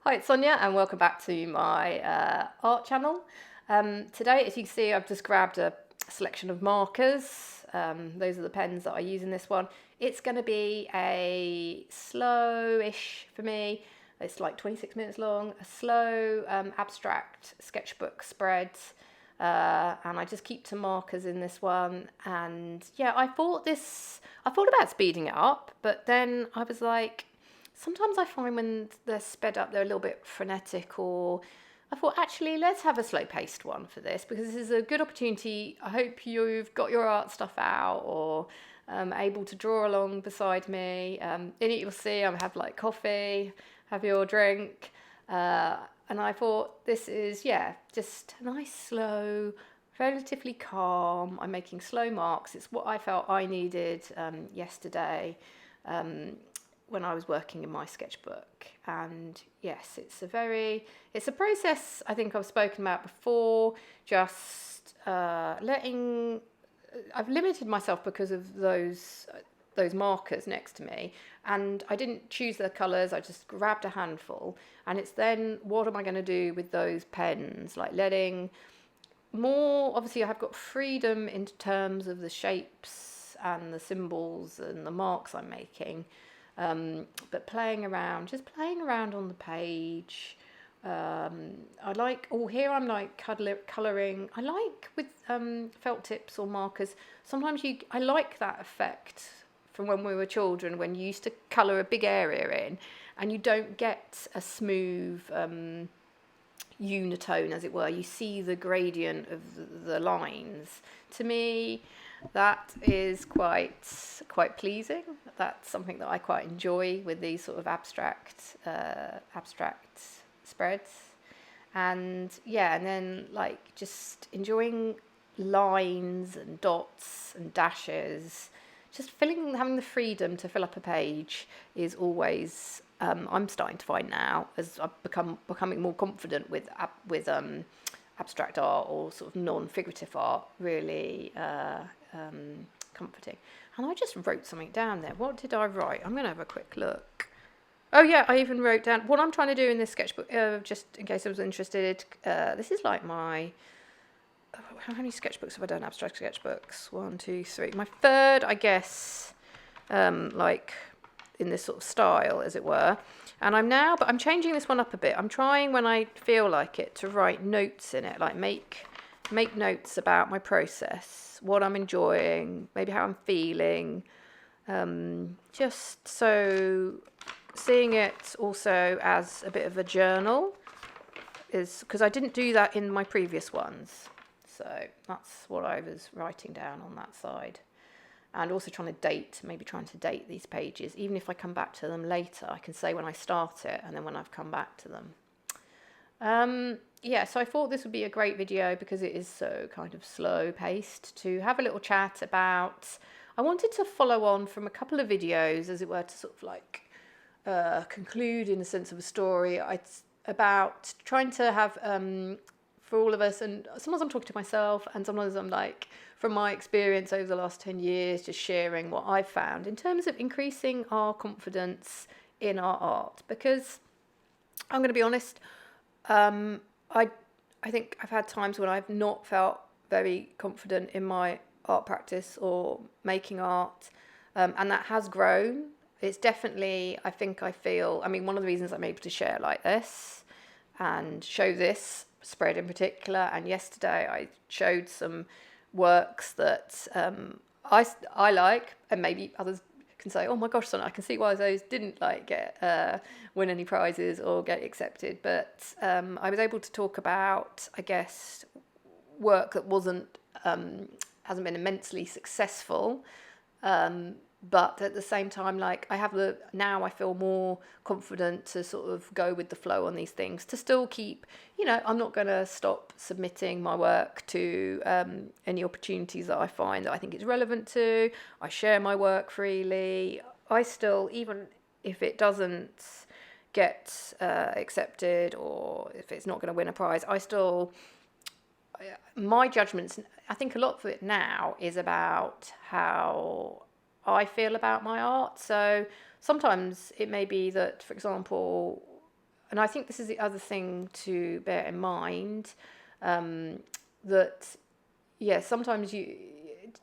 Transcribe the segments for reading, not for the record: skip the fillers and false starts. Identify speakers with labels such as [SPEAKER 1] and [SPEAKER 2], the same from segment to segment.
[SPEAKER 1] Hi, it's Sonia and welcome back to my art channel. Today, as you can see, I've just grabbed a selection of markers. Those are the pens that I use in this one. It's going to be a slow-ish for me. It's like 26 minutes long, a slow abstract sketchbook spread. And I just keep some markers in this one. And yeah, I thought about speeding it up, but then I was like, sometimes I find when they're sped up, they're a little bit frenetic, or I thought, actually, let's have a slow-paced one for this, because this is a good opportunity. I hope you've got your art stuff out or able to draw along beside me. In it, you'll see I have like coffee, have your drink. And I thought this is, yeah, just a nice, slow, relatively calm. I'm making slow marks. It's what I felt I needed yesterday. When I was working in my sketchbook. And yes, it's a process I think I've spoken about before, just I've limited myself because of those markers next to me, and I didn't choose the colours, I just grabbed a handful, and it's then what am I going to do with those pens, like letting more, obviously I have got freedom in terms of the shapes and the symbols and the marks I'm making. But playing around on the page. I like, here I'm like colouring. I like with felt tips or markers. Sometimes I like that effect from when we were children, when you used to colour a big area in and you don't get a smooth unitone, as it were. You see the gradient of the lines. To me, that is quite pleasing. That's something that I quite enjoy with these sort of abstract spreads. And yeah, and then like just enjoying lines and dots and dashes. Just having the freedom to fill up a page is always, I'm starting to find now, as I've becoming more confident with abstract art or sort of non-figurative art, really comforting. And I just wrote something down there. What did I write? I'm going to have a quick look. Oh yeah, I even wrote down what I'm trying to do in this sketchbook, just in case I was interested. This is like my... how many sketchbooks have I done? Abstract sketchbooks. 1, 2, 3. My third, I guess, like in this sort of style, as it were. And but I'm changing this one up a bit. I'm trying, when I feel like it, to write notes in it, like make notes about my process, what I'm enjoying, maybe how I'm feeling. Just so seeing it also as a bit of a journal is because I didn't do that in my previous ones. So that's what I was writing down on that side. And also trying to date these pages. Even if I come back to them later, I can say when I start it and then when I've come back to them. Yeah, so I thought this would be a great video because it is so kind of slow paced, to have a little chat about. I wanted to follow on from a couple of videos, as it were, to sort of like conclude in a sense of a story. About trying to have, for all of us, and sometimes I'm talking to myself and sometimes I'm like, from my experience over the last 10 years, just sharing what I've found in terms of increasing our confidence in our art. Because I'm going to be honest, I think I've had times when I've not felt very confident in my art practice or making art, and that has grown. It's definitely, I mean, one of the reasons I'm able to share like this and show this spread in particular, and yesterday I showed some works that I like, and maybe others can say, oh my gosh, Sonia, I can see why those didn't like win any prizes or get accepted. But I was able to talk about, I guess, work that hasn't been immensely successful, but at the same time, like now I feel more confident to sort of go with the flow on these things, to still keep, I'm not going to stop submitting my work to any opportunities that I find that I think it's relevant to. I share my work freely. I still, even if it doesn't get accepted or if it's not going to win a prize, my judgments, I think a lot of it now is about how I feel about my art. So sometimes it may be that, for example, and I think this is the other thing to bear in mind, that sometimes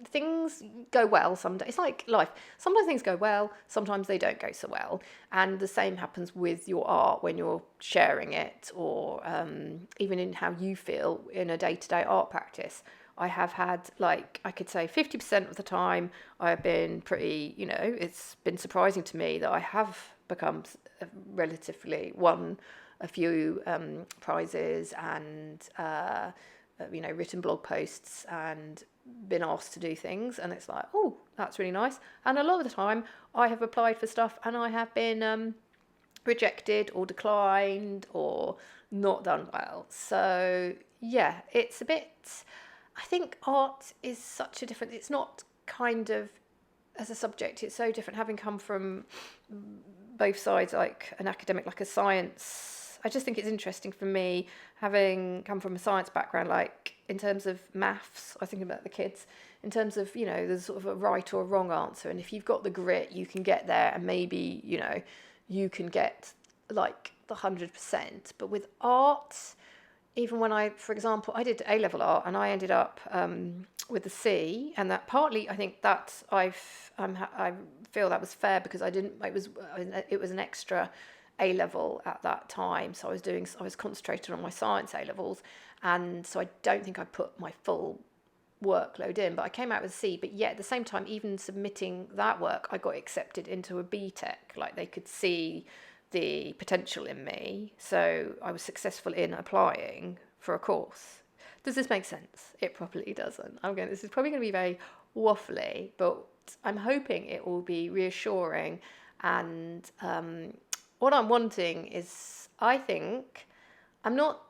[SPEAKER 1] things go well. Sometimes it's like life. Sometimes things go well, sometimes they don't go so well, and the same happens with your art when you're sharing it, or even in how you feel in a day-to-day art practice. I have had, like, I could say 50% of the time I've been pretty, it's been surprising to me that I have become relatively won a few prizes and written blog posts and been asked to do things, and it's like, oh, that's really nice. And a lot of the time I have applied for stuff and I have been rejected or declined or not done well. So yeah, it's a bit, I think art is such a different, it's not kind of, as a subject, it's so different, having come from both sides, like an academic, like a science. I just think it's interesting for me, having come from a science background, like in terms of maths, I think about the kids, in terms of, there's sort of a right or a wrong answer. And if you've got the grit, you can get there, and maybe, you can get like the 100%. But with art, even when for example, I did A-level art and I ended up with a C, and that partly, I think that I feel that was fair because it was an extra A-level at that time, so I was concentrated on my science A-levels, and so I don't think I put my full workload in, but I came out with a C. But yet at the same time, even submitting that work, I got accepted into a BTEC, like they could see the potential in me, so I was successful in applying for a course. Does this make sense? It probably doesn't. This is probably going to be very waffly, but I'm hoping it will be reassuring. And what I'm wanting is, I think, I'm not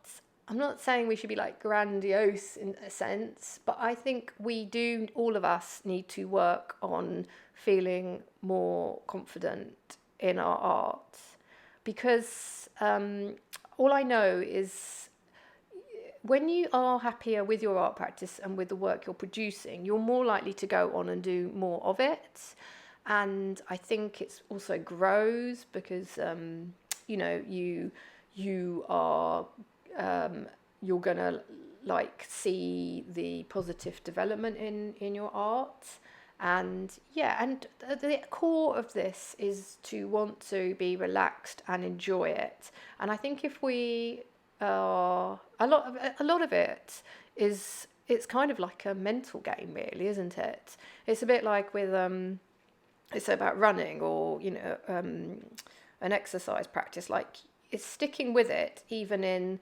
[SPEAKER 1] saying we should be like grandiose in a sense, but I think all of us need to work on feeling more confident in our art. Because all I know is when you are happier with your art practice and with the work you're producing, you're more likely to go on and do more of it. And I think it also grows because, you are, you're going to like see the positive development in your art. And the core of this is to want to be relaxed and enjoy it. And I think if we are, a lot of it is, it's kind of like a mental game, really, isn't it? It's a bit like with it's about running or an exercise practice. Like, it's sticking with it even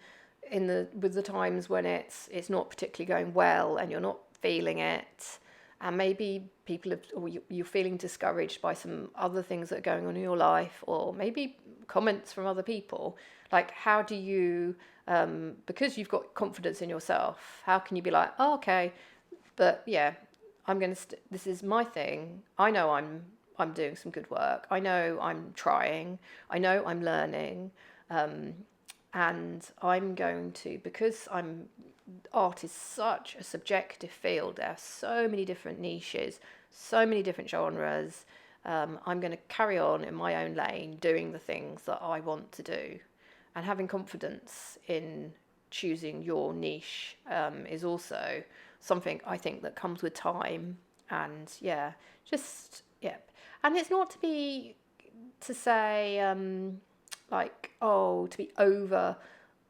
[SPEAKER 1] with the times when it's not particularly going well and you're not feeling it. And maybe you're feeling discouraged by some other things that are going on in your life, or maybe comments from other people. Like, how do you, because you've got confidence in yourself, how can you be like, oh, okay, but yeah, this is my thing. I know I'm doing some good work. I know I'm trying. I know I'm learning, and I'm going to, because art is such a subjective field. There are so many different niches, so many different genres. I'm going to carry on in my own lane, doing the things that I want to do. And having confidence in choosing your niche is also something I think that comes with time. And and it's not to say to be over,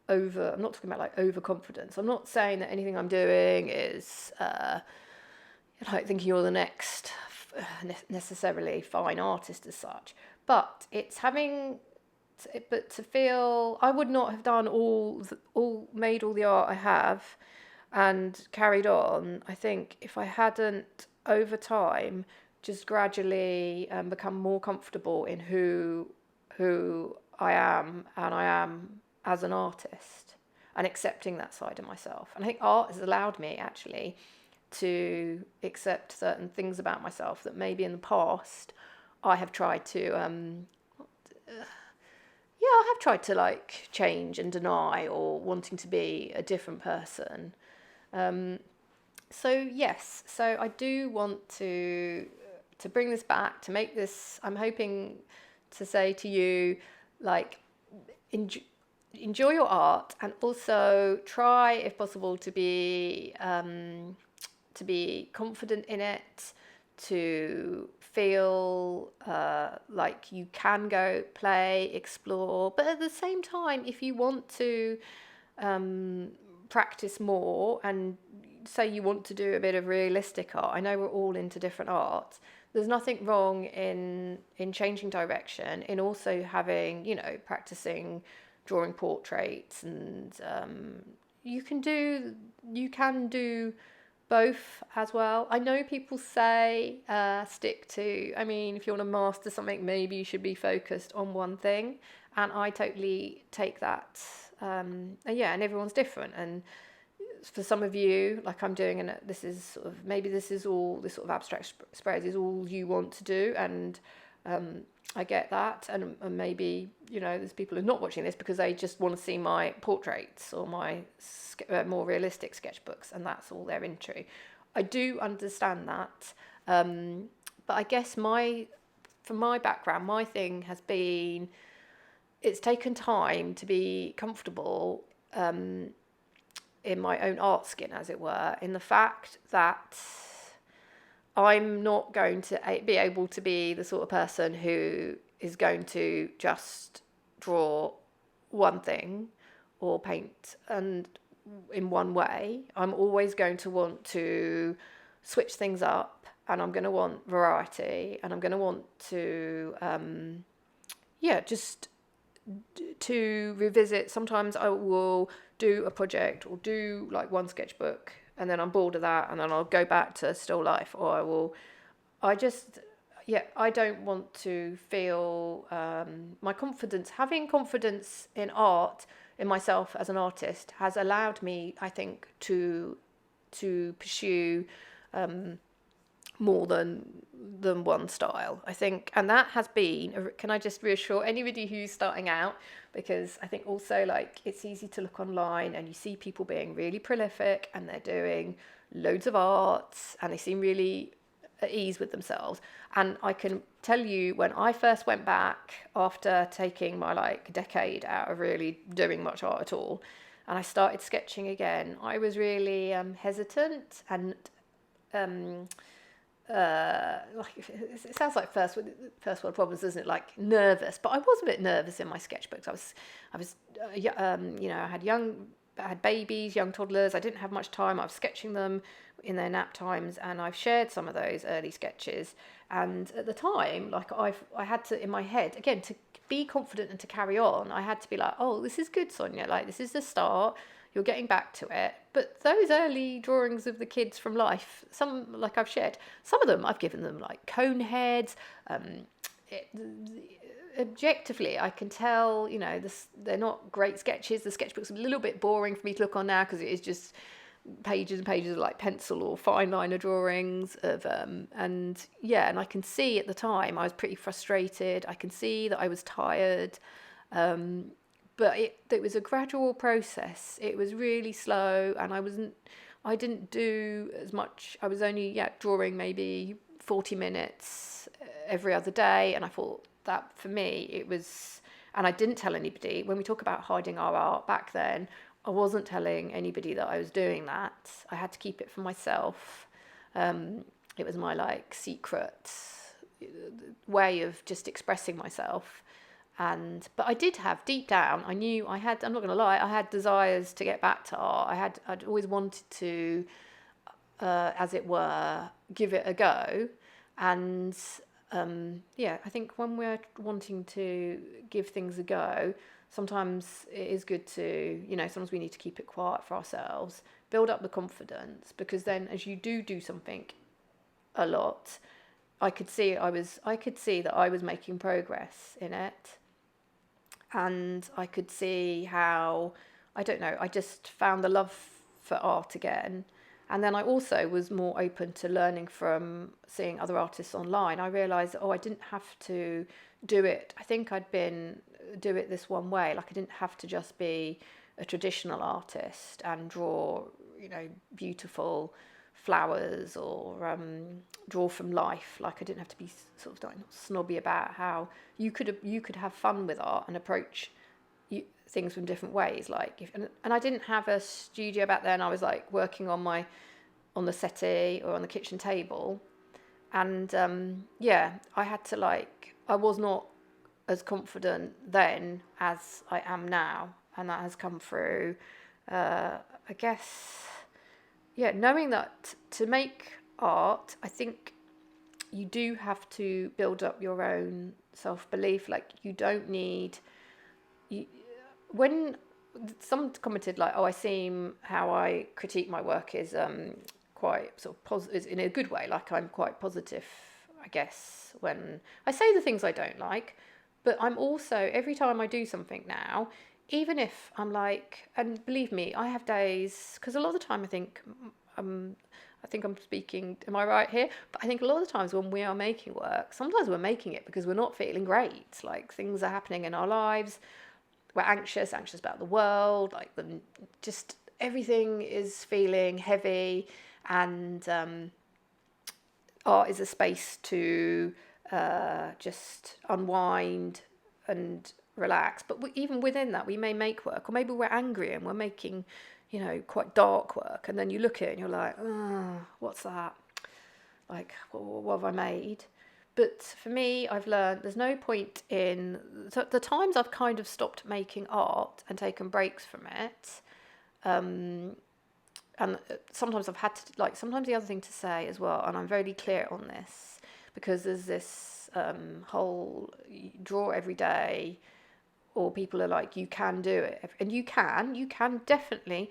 [SPEAKER 1] I'm not talking about like overconfidence. I'm not saying that anything I'm doing is like thinking you're the next necessarily fine artist as such, but it's but to feel, I would not have done made all the art I have and carried on, I think, if I hadn't over time just gradually become more comfortable in who I am, and I am as an artist, and accepting that side of myself. And I think art has allowed me actually to accept certain things about myself that maybe in the past I have tried to I have tried to like change and deny, or wanting to be a different person. So I do want to bring this back, to make this, I'm hoping to say to you, like, enjoy your art, and also try, if possible, to be confident in it, to feel like you can go play, explore. But at the same time, if you want to practice more, and say you want to do a bit of realistic art, I know we're all into different art, there's nothing wrong in changing direction, in also having, practicing drawing portraits, and you can do both as well. I know people say stick to, I mean, if you want to master something, maybe you should be focused on one thing, and I totally take that. And everyone's different, and for some of you, like I'm doing, and this is sort of, maybe this is all, this sort of abstract spreads is all you want to do, and I get that, and maybe, there's people who are not watching this because they just want to see my portraits or my more realistic sketchbooks, and that's all they're into. I do understand that, but I guess from my background, my thing has been, it's taken time to be comfortable in my own art skin, as it were, in the fact that I'm not going to be able to be the sort of person who is going to just draw one thing or paint and in one way. I'm always going to want to switch things up, and I'm going to want variety, and I'm going to want to just to revisit. Sometimes I will do a project or do like one sketchbook, and then I'm bored of that, and then I'll go back to still life, or I don't want to feel my confidence. Having confidence in art, in myself as an artist, has allowed me, I think, to pursue more than one style, I think. And that has been, can I just reassure anybody who's starting out, because I think also, like, it's easy to look online and you see people being really prolific and they're doing loads of art and they seem really at ease with themselves. And I can tell you, when I first went back after taking my decade out of really doing much art at all, and I started sketching again, I was really hesitant and it sounds like first world problems, doesn't it? Like nervous, but I was a bit nervous in my sketchbooks. I had babies, young toddlers. I didn't have much time. I was sketching them in their nap times, and I've shared some of those early sketches. And at the time, I had to, in my head, again, to be confident and to carry on, I had to be like, oh, this is good, Sonia. Like, this is the start. You're getting back to it. But those early drawings of the kids from life, some, like I've shared, some of them I've given them like cone heads. Objectively, I can tell, they're not great sketches. The sketchbook's a little bit boring for me to look on now, because it is just pages and pages of like pencil or fine liner drawings of and I can see at the time I was pretty frustrated. I can see that I was tired. But it was a gradual process. It was really slow, and I didn't do as much. I was only drawing maybe 40 minutes every other day, and I thought that for me it was, and I didn't tell anybody. When we talk about hiding our art back then, I wasn't telling anybody that I was doing that. I had to keep it for myself. It was my secret way of just expressing myself. But I did have, deep down, I knew I had, I'm not going to lie, I had desires to get back to art. I'd always wanted to, as it were, give it a go. And I think when we're wanting to give things a go, sometimes it is good to, sometimes we need to keep it quiet for ourselves, build up the confidence, because then as you do something a lot, I could see that I was making progress in it. And I could see how, I don't know, I just found the love for art again. And then I also was more open to learning from seeing other artists online. I realised that, I didn't have to do it. I think do it this one way. Like, I didn't have to just be a traditional artist and draw, beautiful flowers or draw from life. Like, I didn't have to be sort of snobby about how you could have fun with art and approach things from different ways. Like and I didn't have a studio back then. I was like working on the settee or on the kitchen table, and I had to I was not as confident then as I am now, and that has come through. I guess, knowing that to make art, I think you do have to build up your own self-belief. Like you don't need when someone commented I seem how I critique my work is quite sort of positive in a good way. Like I'm quite positive, I guess, when I say the things I don't like, but I'm also every time I do something now, even if I'm and believe me, I have days because a lot of the time I think I'm speaking, am I right here? But I think a lot of the times when we are making work, sometimes we're making it because we're not feeling great. Like things are happening in our lives. We're anxious about the world, just everything is feeling heavy, and art is a space to just unwind and relax. But even within that, we may make work, or maybe we're angry and we're making, quite dark work, and then you look at it and you're like, oh, what's that? Like, what have I made? But for me, I've learned there's no point in the times I've kind of stopped making art and taken breaks from it. And sometimes I've had to, sometimes the other thing to say as well, and I'm very clear on this, because there's this whole draw every day, or people are like, you can do it. And you can definitely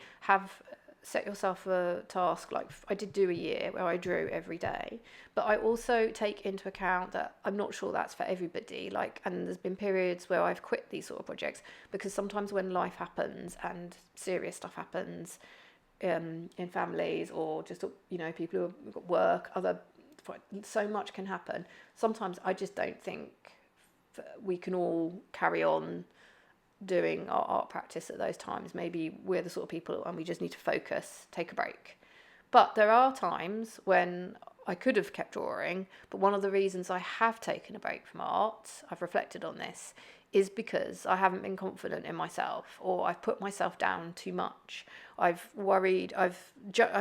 [SPEAKER 1] set yourself a task. Like I did do a year where I drew every day, but I also take into account that I'm not sure that's for everybody. And there's been periods where I've quit these sort of projects because sometimes when life happens and serious stuff happens in families, or just people who've got work, so much can happen. Sometimes I just don't think we can all carry on doing our art practice at those times. Maybe we're the sort of people and we just need to focus, take a break. But there are times when I could have kept drawing, but one of the reasons I have taken a break from art, I've reflected on this, is because I haven't been confident in myself, or I've put myself down too much. I've worried, I've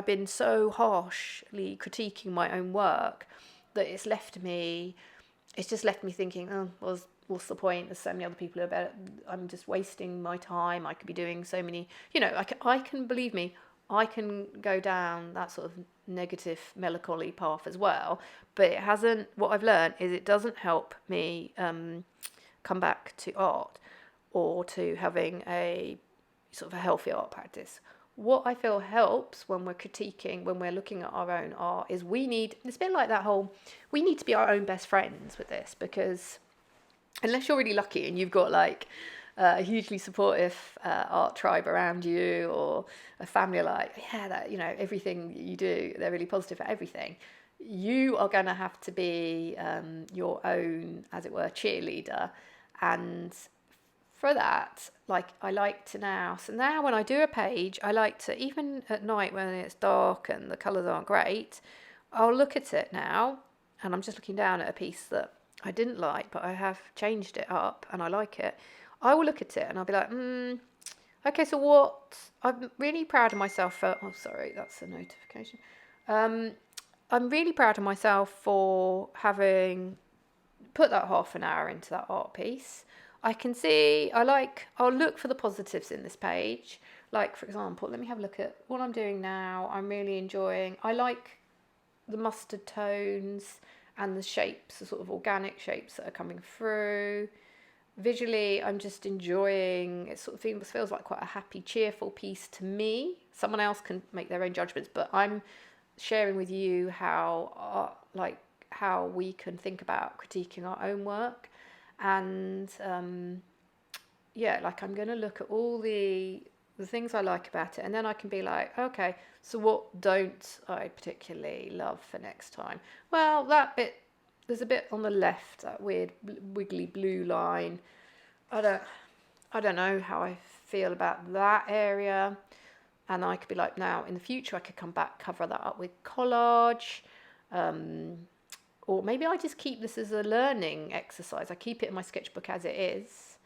[SPEAKER 1] been so harshly critiquing my own work that it's just left me thinking, oh, well, what's the point? There's so many other people who are better. I'm just wasting my time. I could be doing so many, I can believe me, I can go down that sort of negative melancholy path as well. But what I've learned is it doesn't help me come back to art or to having a sort of a healthy art practice. What I feel helps when we're critiquing, when we're looking at our own art, is we need to be our own best friends with this, because unless you're really lucky and you've got a hugely supportive art tribe around you, or a family everything you do, they're really positive at everything, you are going to have to be your own, as it were, cheerleader. And for that, I like to now when I do a page, I like to, even at night when it's dark and the colours aren't great, I'll look at it now, and I'm just looking down at a piece that I didn't like, but I have changed it up and I like it. I will look at it and I'll be like, okay, so what? I'm really proud of myself for, oh, sorry, that's a notification. I'm really proud of myself for having put that half an hour into that art piece. I can see, I'll look for the positives in this page. For example, let me have a look at what I'm doing now. I'm really enjoying, I like the mustard tones and the shapes, the sort of organic shapes that are coming through. Visually, I'm just enjoying, it sort of feels like quite a happy, cheerful piece to me. Someone else can make their own judgments, but I'm sharing with you how we can think about critiquing our own work. And I'm going to look at all the things I like about it, and then I can be like, okay, so what don't I particularly love for next time? Well, that bit, there's a bit on the left, that weird wiggly blue line. I don't know how I feel about that area. And I could be like, now in the future I could come back, cover that up with collage. Or maybe I just keep this as a learning exercise. I keep it in my sketchbook as it is.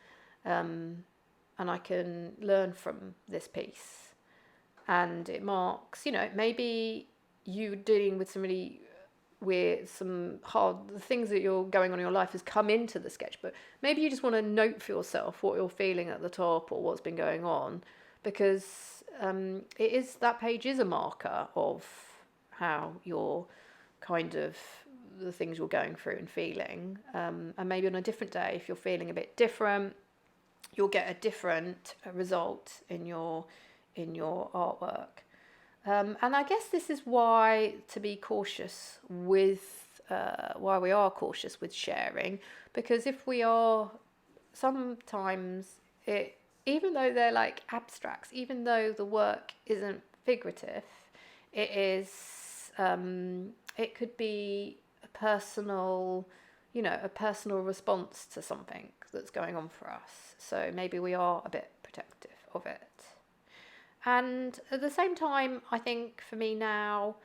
[SPEAKER 1] and I can learn from this piece. And it marks, maybe you dealing with some really weird, some hard the things that you're going on in your life has come into the sketchbook. Maybe you just want to note for yourself what you're feeling at the top or what's been going on, because that page is a marker of how you're kind of the things you're going through and feeling. And maybe on a different day, if you're feeling a bit different, you'll get a different result in your artwork. And I guess this is why we are cautious with sharing, because if we are, sometimes even though they're like abstracts, even though the work isn't figurative, it is, it could be a personal response to something that's going on for us. So maybe we are a bit protective of it. And at the same time, I think for me now,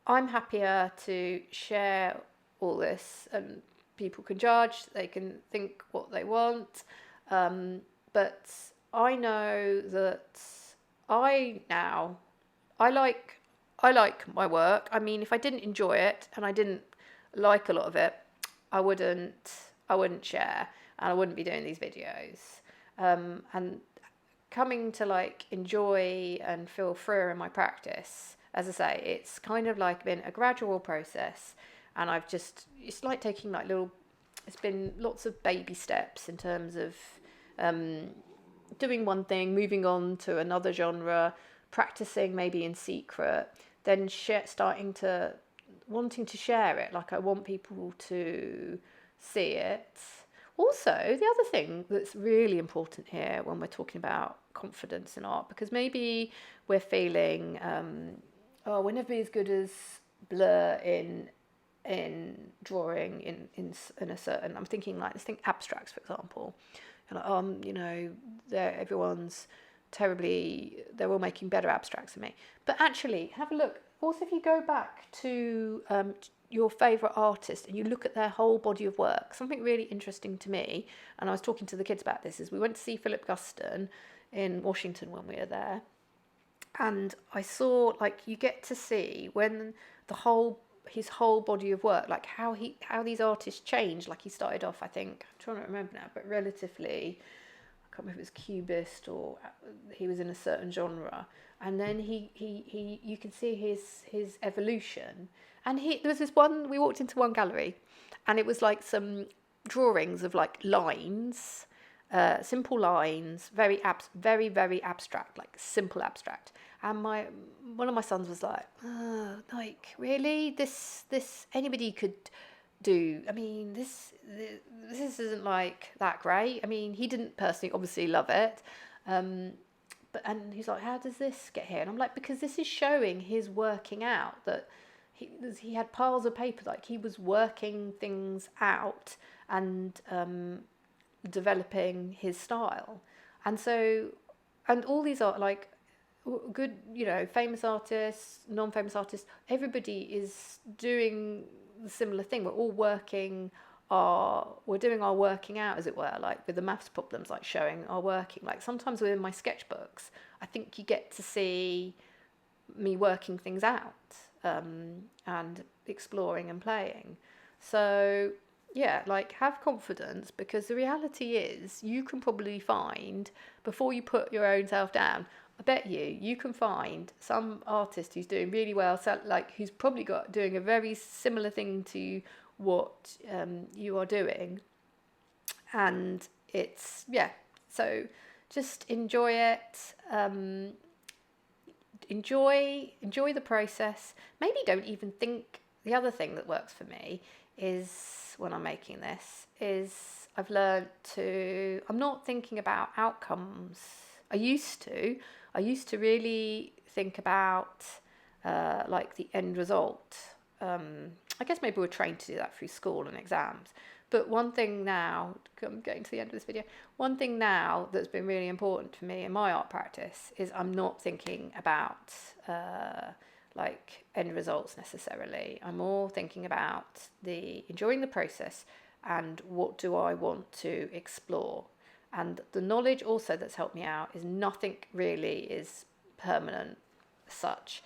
[SPEAKER 1] I'm happier to share all this, and people can judge, they can think what they want. But I know that I like my work. I mean, if I didn't enjoy it and I didn't like a lot of it, I wouldn't share, and I wouldn't be doing these videos. And coming to like enjoy and feel freer in my practice, as I say, it's kind of like been a gradual process, and it's like taking like it's been lots of baby steps in terms of doing one thing, moving on to another genre, practicing maybe in secret, then wanting to share it. Like I want people to see it. Also, the other thing that's really important here when we're talking about confidence in art, because maybe we're feeling, we're never be as good as Blur in drawing in a certain. I'm thinking like, let's think abstracts, for example. And everyone's terribly. They're all making better abstracts than me. But actually, have a look. Also, if you go back to your favourite artist and you look at their whole body of work, something really interesting to me, and I was talking to the kids about this, is we went to see Philip Guston in Washington when we were there, and I saw, like, you get to see when his whole body of work, like how these artists change. Like he started off, I think, I'm trying to remember now, but relatively, I can't remember if it was cubist or he was in a certain genre, and then you can see his evolution. And there was this one, we walked into one gallery, and it was like some drawings of like lines, simple lines, very very abstract, like simple abstract. And one of my sons was like, like, really, this anybody could do. I mean, this isn't like that great. I mean, he didn't personally obviously love it, and he's like, how does this get here? And I'm like, because this is showing his working out, that he had piles of paper, like he was working things out and developing his style. And so, and all these are like good, famous artists, non-famous artists, everybody is doing the similar thing. We're all doing our working out, as it were, like with the maths problems, like showing our working. Like sometimes within my sketchbooks, I think you get to see me working things out, and exploring and playing. So yeah, like, have confidence, because the reality is you can probably find, before you put your own self down, I bet you can find some artist who's doing really well, so like who's probably doing a very similar thing to what you are doing, and it's, yeah. So just enjoy it. Enjoy the process. Maybe don't even think. The other thing that works for me is, when I'm making this, is I'm not thinking about outcomes. I used to really think about like the end result. I guess maybe we're trained to do that through school and exams. But one thing now, I'm getting to the end of this video, one thing now that's been really important for me in my art practice is I'm not thinking about like end results necessarily. I'm more thinking about enjoying the process and what do I want to explore. And the knowledge also that's helped me out is nothing really is permanent as such.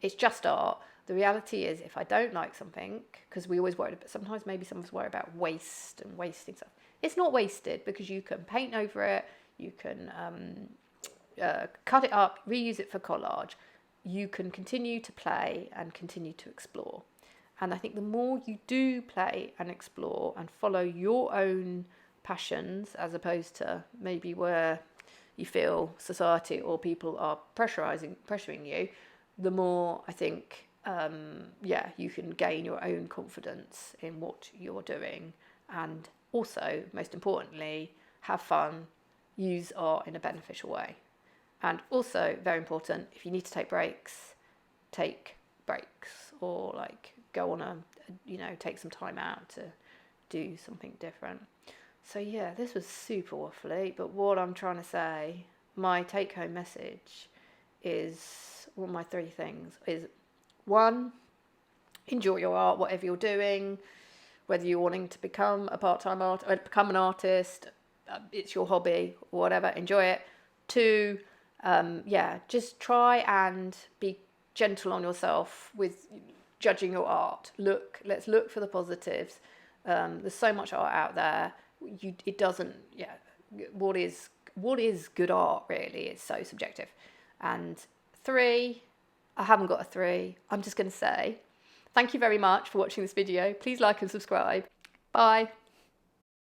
[SPEAKER 1] It's just art. The reality is, if I don't like something, because we always worry, but sometimes maybe some of us worry about waste and wasting stuff. It's not wasted, because you can paint over it, you can cut it up, reuse it for collage. You can continue to play and continue to explore. And I think the more you do play and explore and follow your own passions, as opposed to maybe where you feel society or people are pressuring you, the more I think you can gain your own confidence in what you're doing, and also, most importantly, have fun, use art in a beneficial way. And also, very important, if you need to take breaks, or like go on take some time out to do something different. So yeah, this was super waffly, but what I'm trying to say, my take home message is, well, my 3 things is: 1, enjoy your art, whatever you're doing, whether you're wanting to become a part-time artist, or become an artist, it's your hobby, whatever, enjoy it. 2, just try and be gentle on yourself with judging your art. Let's look for the positives. There's so much art out there. What is good art really? It's so subjective. And 3, I haven't got a 3. I'm just going to say thank you very much for watching this video. Please like and subscribe. Bye.